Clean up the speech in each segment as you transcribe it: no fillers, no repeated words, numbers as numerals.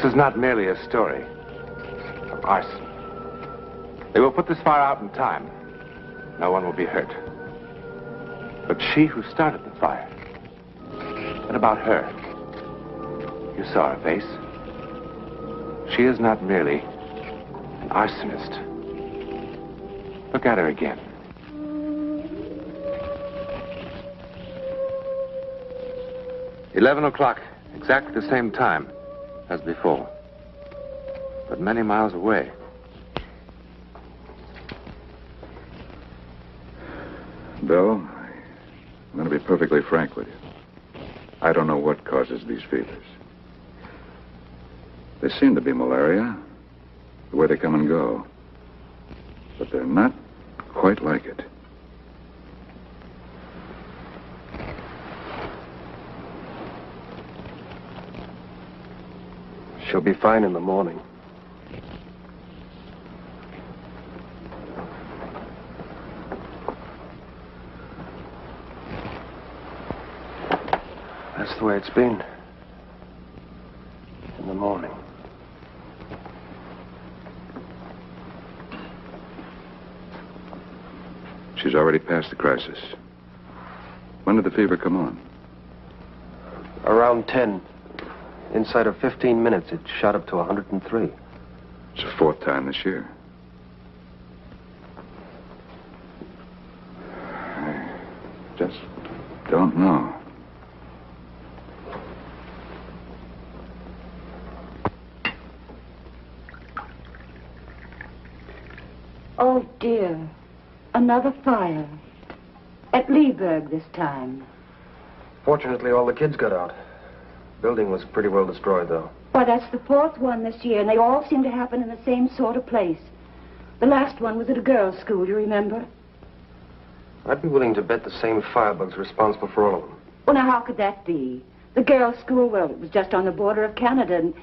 This is not merely a story of arson. They will put this fire out in time. No one will be hurt. But she who started the fire, what about her? You saw her face. She is not merely an arsonist. Look at her again. $11 exactly the same time as before, but many miles away. Bill, I'm going to be perfectly frank with you. I don't know what causes these fevers. They seem to be malaria, the way they come and go. But they're not quite like it. She'll be fine in the morning. That's the way it's been. In the morning. She's already past the crisis. When did the fever come on? Around 10. Inside of 15 minutes, it shot up to 103. It's the fourth time this year. I just don't know. Oh, dear. Another fire. At Leeburg this time. Fortunately, all the kids got out. Building was pretty well destroyed, though. Why, that's the fourth one this year, and they all seem to happen in the same sort of place. The last one was at a girls' school, you remember? I'd be willing to bet the same firebug's responsible for all of them. Well, now, how could that be? The girls' school, well, it was just on the border of Canada, and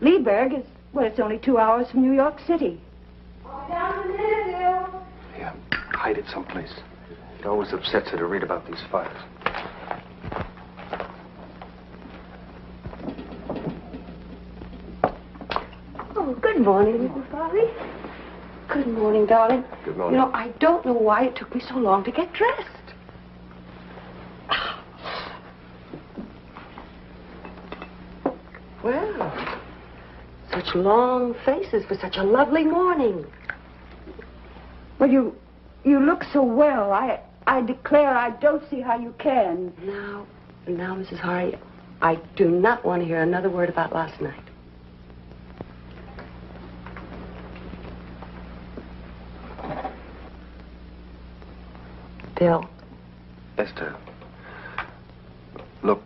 Leeburg is, well, it's only 2 hours from New York City. Down to Millville. Yeah, hide it someplace. It always upsets her to read about these fires. Oh, good morning, Mrs. Farley. Good morning, darling. Good morning. You know, I don't know why it took me so long to get dressed. Well, such long faces for such a lovely morning. Well, you look so well. I declare I don't see how you can. Now, Mrs. Hardy, I do not want to hear another word about last night. Bill. Esther. Look,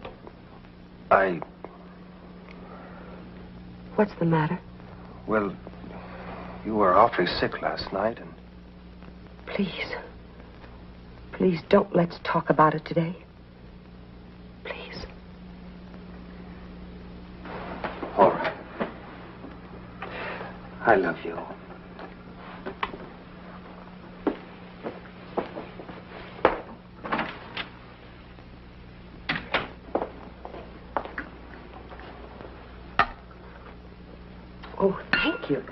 What's the matter? Well, you were awfully sick last night, and... Please don't let's talk about it today. Please. All right. I love you. Oh, thank you.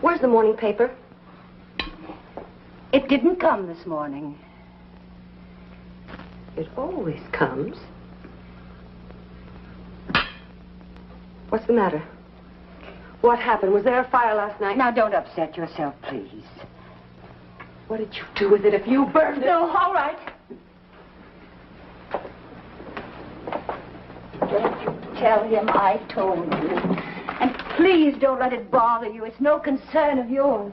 Where's the morning paper? It didn't come this morning. It always comes. What's the matter? What happened? Was there a fire last night? Now, don't upset yourself, please. What did you do with it if you burned it? No, all right. Don't you tell him I told you. And please don't let it bother you. It's no concern of yours.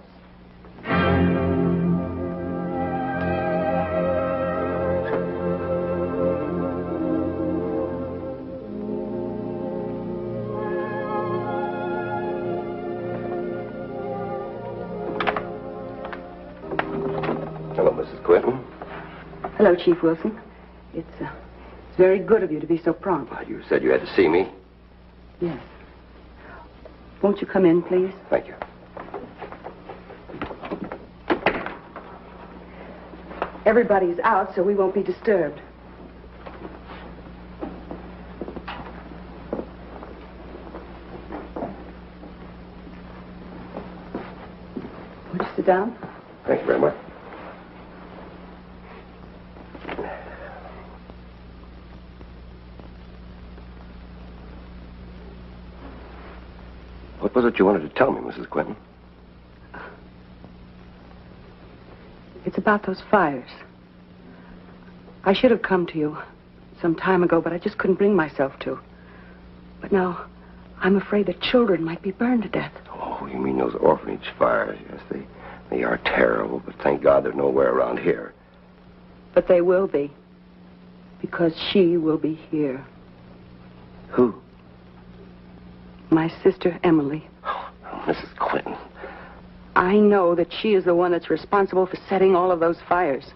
Hello, Mrs. Quinton. Hello, Chief Wilson. It's very good of you to be so prompt. You said you had to see me. Yes. Won't you come in, please? Thank you. Everybody's out, so we won't be disturbed. Sit down. Thank you very much. What was it you wanted to tell me, Mrs. Quentin? It's about those fires. I should have come to you some time ago, but I just couldn't bring myself to. But now, I'm afraid that children might be burned to death. Oh, you mean those orphanage fires? Yes, they are terrible, but thank God they're nowhere around here. But they will be. Because she will be here. Who? My sister, Emily. Oh, Mrs. Quentin. I know that she is the one that's responsible for setting all of those fires.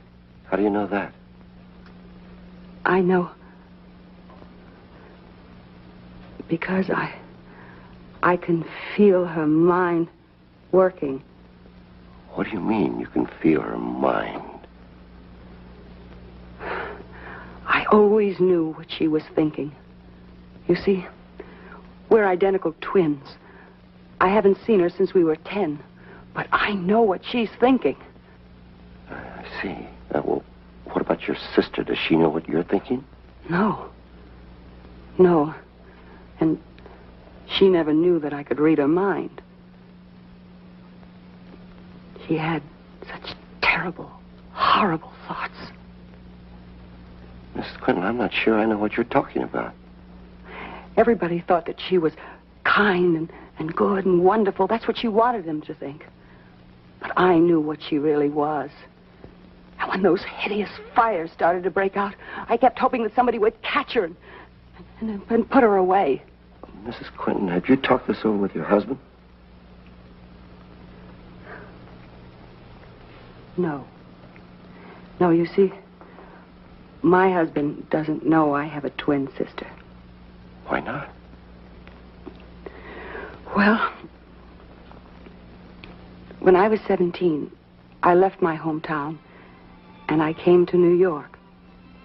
How do you know that? I know. Because I can feel her mind working. What do you mean you can feel her mind? I always knew what she was thinking. You see, we're identical twins. I haven't seen her since we were 10, but I know what she's thinking. I see. Well, what about your sister? Does she know what you're thinking? No. No. And she never knew that I could read her mind. She had such terrible, horrible thoughts. Mrs. Quentin, I'm not sure I know what you're talking about. Everybody thought that she was kind and good and wonderful. That's what she wanted them to think. But I knew what she really was. And when those hideous fires started to break out, I kept hoping that somebody would catch her and put her away. Mrs. Quentin, have you talked this over with your husband? No. No, you see, my husband doesn't know I have a twin sister. Why not? Well, when I was 17, I left my hometown and I came to New York.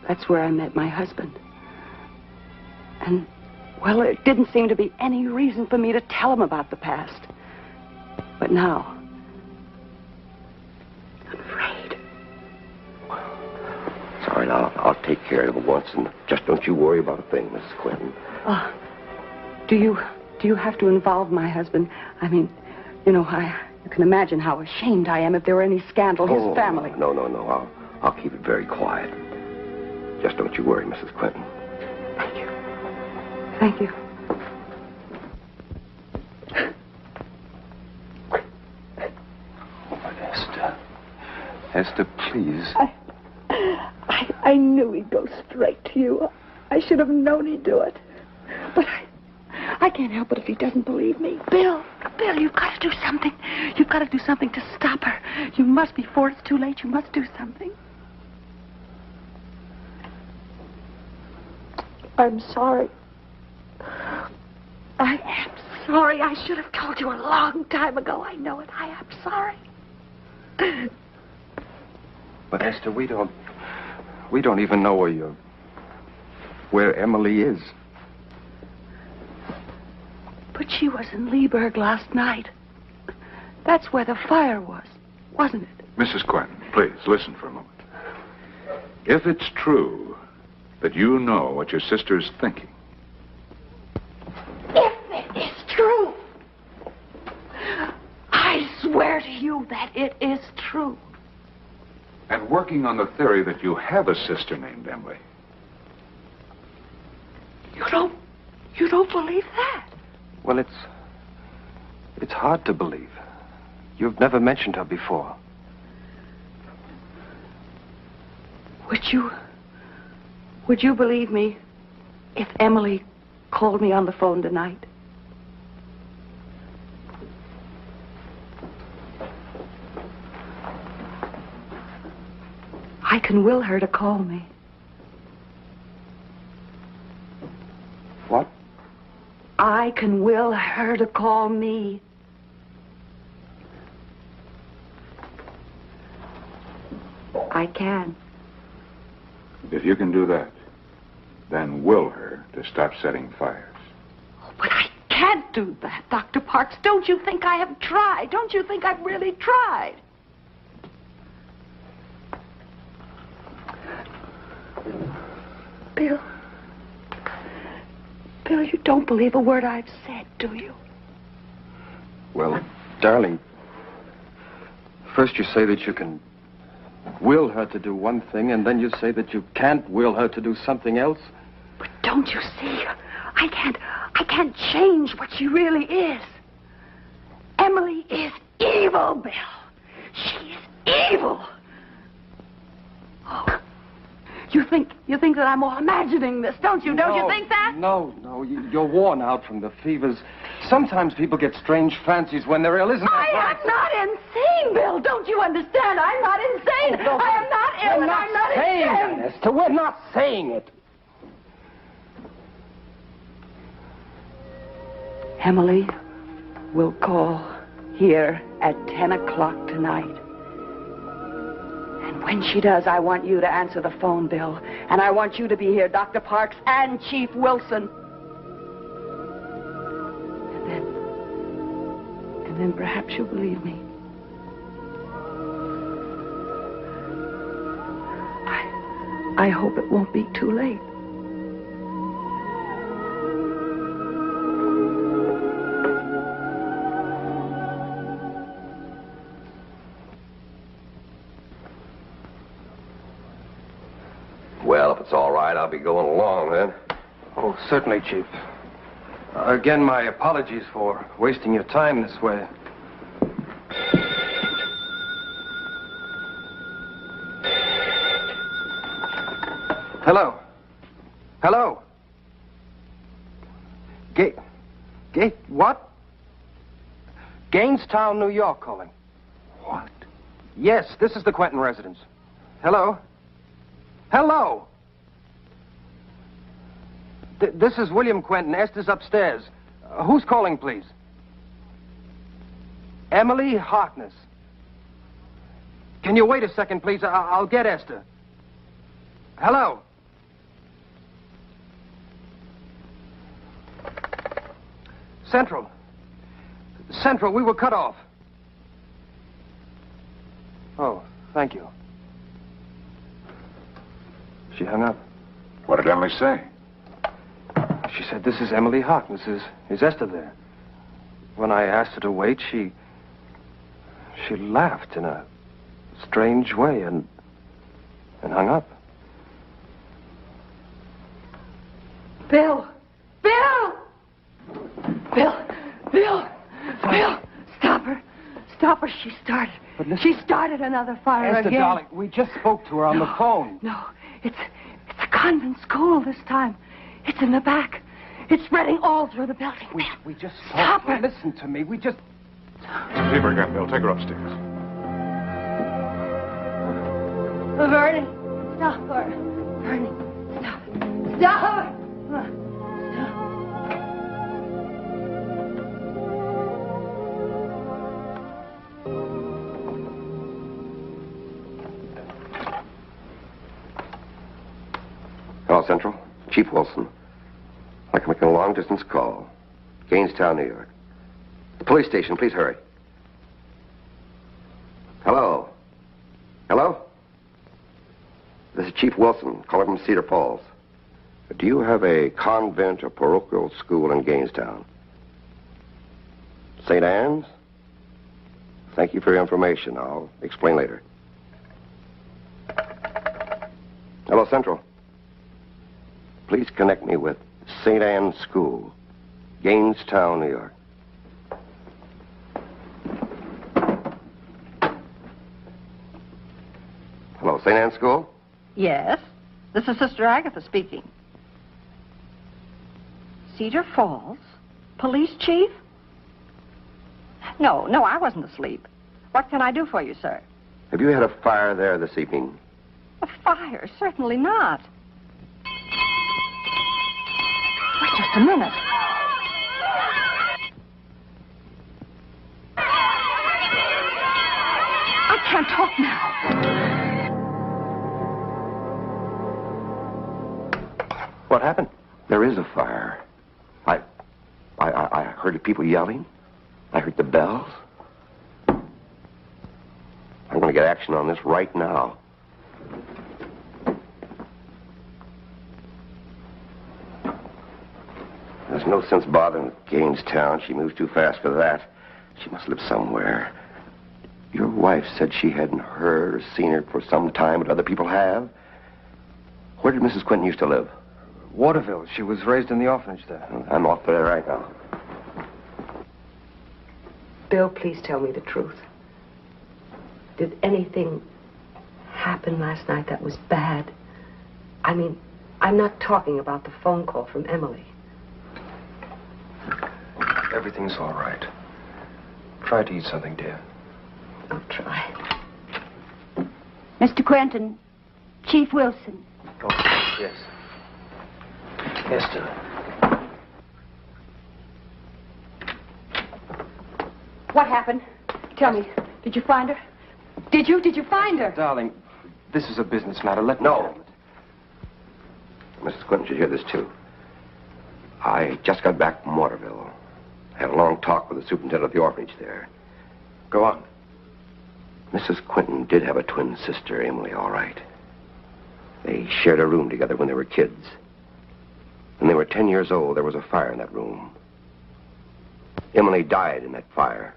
That's where I met my husband. And, well, it didn't seem to be any reason for me to tell him about the past. But now, I'm afraid. It's all right, I'll take care of it once, and just don't you worry about a thing, Mrs. Quentin. Do you have to involve my husband? I mean, you know, you can imagine how ashamed I am if there were any scandal. His family. No. I'll keep it very quiet. Just don't you worry, Mrs. Quentin. Thank you. Thank you. Esther. Esther, please. I knew he'd go straight to you. I should have known he'd do it. But I can't help it if he doesn't believe me. Bill, you've got to do something. You've got to do something to stop her. You must, before it's too late, you must do something. I'm sorry. I am sorry. I should have told you a long time ago. I know it. I am sorry. But Esther, we don't even know where Emily is. But she was in Leeburg last night. That's where the fire was, wasn't it? Mrs. Quentin, please, listen for a moment. If it's true that you know what your sister's thinking... If it is true, I swear to you that it is true. And working on the theory that you have a sister named Emily. You don't believe that? Well, it's hard to believe. You've never mentioned her before. Would you believe me if Emily called me on the phone tonight? I can will her to call me. What? I can will her to call me. I can. If you can do that, then will her to stop setting fires. But I can't can't do that, Dr. Parks. Don't you think I have tried? Don't you think I've really tried? Bill. Bill, you don't believe a word I've said, do you? Well, darling, first you say that you can will her to do one thing, and then you say that you can't will her to do something else. But don't you see? I can't change what she really is. Emily is evil, Bill. She's evil. Oh. You think that I'm all imagining this, don't you? Don't you think that? No, you're worn out from the fevers. Sometimes people get strange fancies when they're ill, isn't that right? I am not insane, Bill. Don't you understand? I'm not insane. No, I am not ill, and I'm not insane. Esther, we're not saying it. Emily will call here at 10 o'clock tonight. And when she does, I want you to answer the phone, Bill. And I want you to be here, Dr. Parks and Chief Wilson. And then perhaps you'll believe me. I hope it won't be too late. Well, if it's all right, I'll be going along then. Oh, certainly, Chief. Again, my apologies for wasting your time this way. Hello? Hello? What? Gainestown, New York calling. What? Yes, this is the Quentin residence. Hello? Hello? This is William Quentin. Esther's upstairs. Who's calling, please? Emily Harkness. Can you wait a second, please? I'll get Esther. Hello? Central. Central, we were cut off. Oh, thank you. She hung up. What did Emily say? She said, "This is Emily Harkness. Is Esther there?" When I asked her to wait, she laughed in a strange way and hung up. Bill! Bill! Bill! Bill! Bill! Stop her. Stop her. She started another fire Esther, again. darling, we just spoke to her on the phone. No, it's a convent school this time. It's in the back. It's spreading all through the building. We just Stop her. Listen to me. We just... Leave her again, Bill. Take her upstairs. Vernie, stop her. Vernie, stop. Stop her. Stop. Hello, Central. Chief Wilson. I'd like to make a long-distance call. Gainestown, New York. The police station, please hurry. Hello? Hello? This is Chief Wilson, calling from Cedar Falls. Do you have a convent or parochial school in Gainestown? St. Anne's? Thank you for your information. I'll explain later. Hello, Central. Please connect me with St. Anne's School, Gainestown, New York. Hello, St. Anne's School? Yes, this is Sister Agatha speaking. Cedar Falls? Police chief? No, I wasn't asleep. What can I do for you, sir? Have you had a fire there this evening? A fire? Certainly not. Wait just a minute. I can't talk now. What happened? There is a fire. I heard heard people yelling. I heard the bells. I'm going to get action on this right now. There's no sense bothering with Gainestown. She moves too fast for that. She must live somewhere. Your wife said she hadn't heard or seen her for some time, but other people have. Where did Mrs. Quinton used to live? Waterville. She was raised in the orphanage there. I'm off there right now. Bill, please tell me the truth. Did anything happen last night that was bad? I mean, I'm not talking about the phone call from Emily. Everything's all right. Try to eat something, dear. I'll try. Mr. Quentin, Chief Wilson. Oh, yes. Esther. What happened? Tell me. Did you find her? Did you find her? Darling, this is a business matter. Let me No. handle it. Mrs. Quinton should hear this, too. I just got back from Waterville. I had a long talk with the superintendent of the orphanage there. Go on. Mrs. Quinton did have a twin sister, Emily, all right. They shared a room together when they were kids. When they were 10 years old, there was a fire in that room. Emily died in that fire.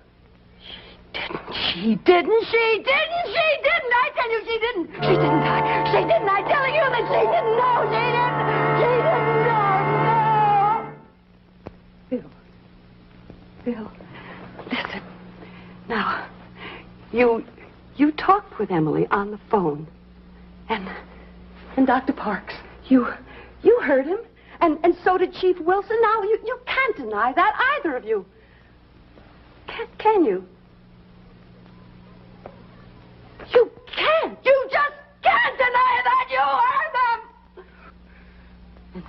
She didn't. I tell you, she didn't. She didn't die. She didn't. I'm telling you that she didn't. No, she didn't. No. Bill, listen. Now, you talked with Emily on the phone. And Dr. Parks, you heard him. And so did Chief Wilson. Now, you can't deny that, either of you. Can you? You can't. You just can't deny that you heard them.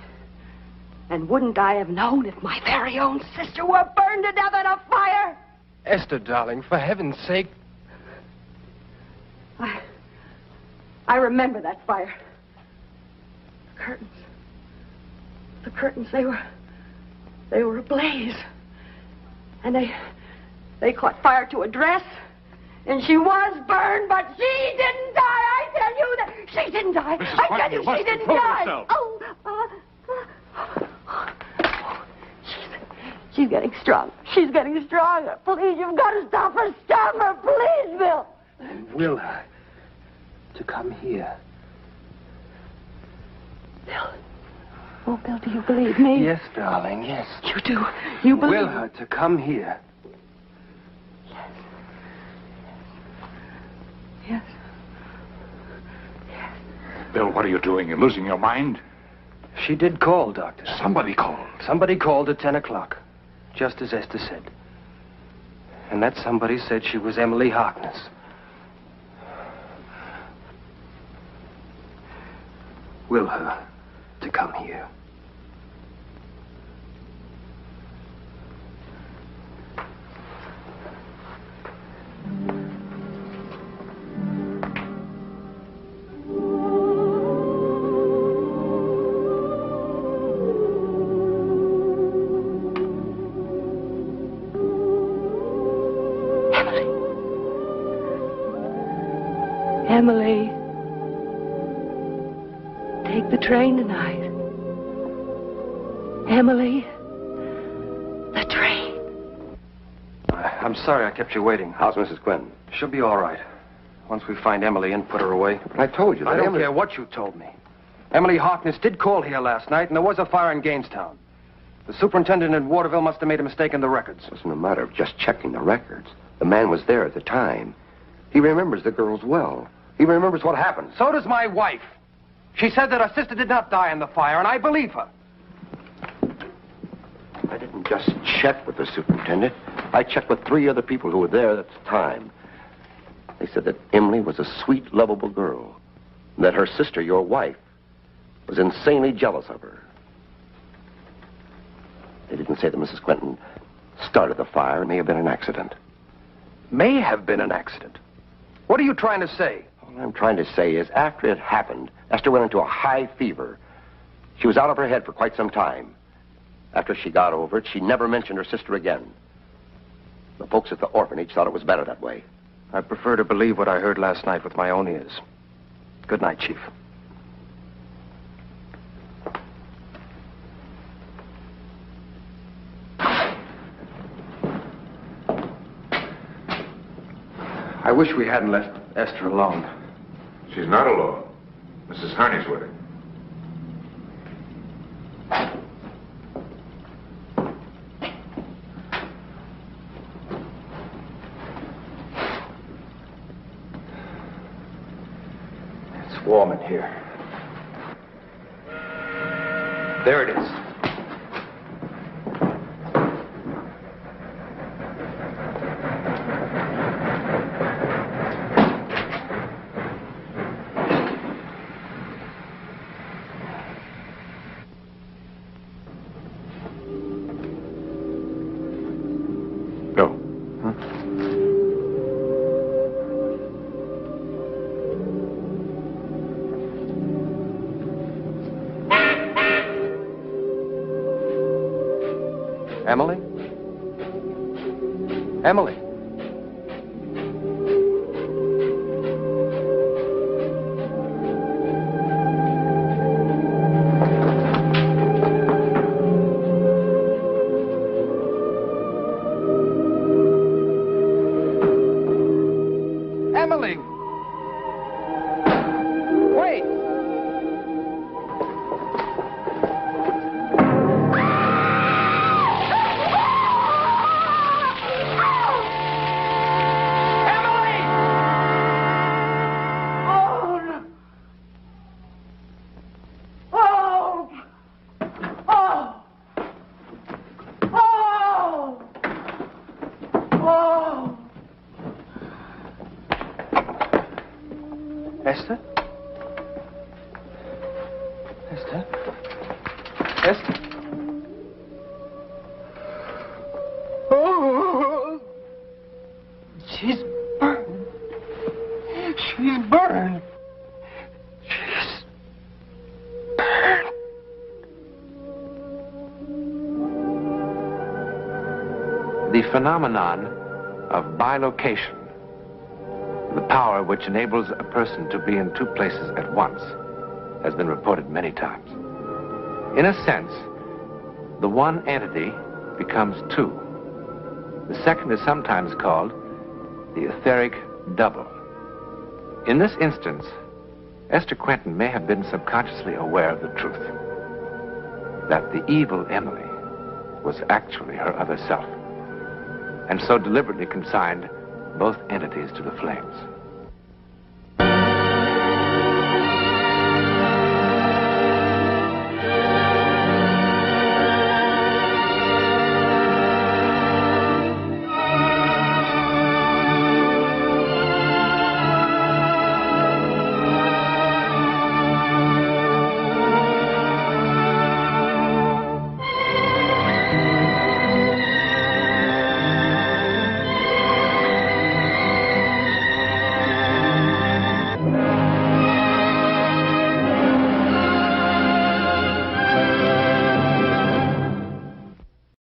And wouldn't I have known if my very own sister were burned to death in a fire? Esther, darling, for heaven's sake. I remember that fire. The curtains, they were ablaze. And they caught fire to a dress. And she was burned, but she didn't die. I tell you that she didn't die. Mrs. I Quinton, tell you, you must she didn't control die. yourself. She's getting strong. She's getting stronger. Please, you've got to stop her. Stop her, please, Bill. Will her to come here. Bill. Oh, Bill, do you believe me? Yes, darling, yes. You do. You believe Will her to come here. Yes. Bill, what are you doing? You're losing your mind? She did call, Doctor. Somebody called. Somebody called at 10 o'clock, just as Esther said. And that somebody said she was Emily Harkness. Will her to come here. Emily, take the train tonight. Emily, the train. I'm sorry I kept you waiting. How's Mrs. Quinton? She'll be all right. Once we find Emily and put her away. But I told you that I don't Emily... care what you told me. Emily Harkness did call here last night, and there was a fire in Gainestown. The superintendent in Waterville must have made a mistake in the records. It wasn't a matter of just checking the records. The man was there at the time. He remembers the girls well. He remembers what happened. So does my wife. She said that her sister did not die in the fire, and I believe her. I didn't just check with the superintendent. I checked with 3 other people who were there at the time. They said that Emily was a sweet, lovable girl. And that her sister, your wife, was insanely jealous of her. They didn't say that Mrs. Quinton started the fire. It may have been an accident. May have been an accident. What are you trying to say? All I'm trying to say is after it happened, Esther went into a high fever. She was out of her head for quite some time. After she got over it, she never mentioned her sister again. The folks at the orphanage thought it was better that way. I prefer to believe what I heard last night with my own ears. Good night, Chief. I wish we hadn't left Esther alone. She's not alone. Mrs. Harney's with her. It's warm in here. There it is. Go. Emily? Emily? Emily! Wait! Esther? Esther? Esther? Oh! She's burned. She's burned. She's burned. The phenomenon of bilocation, the power which enables a person to be in two places at once, has been reported many times. In a sense, the one entity becomes two. The second is sometimes called the etheric double. In this instance, Esther Quentin may have been subconsciously aware of the truth, that the evil Emily was actually her other self, and so deliberately consigned both entities to the flames.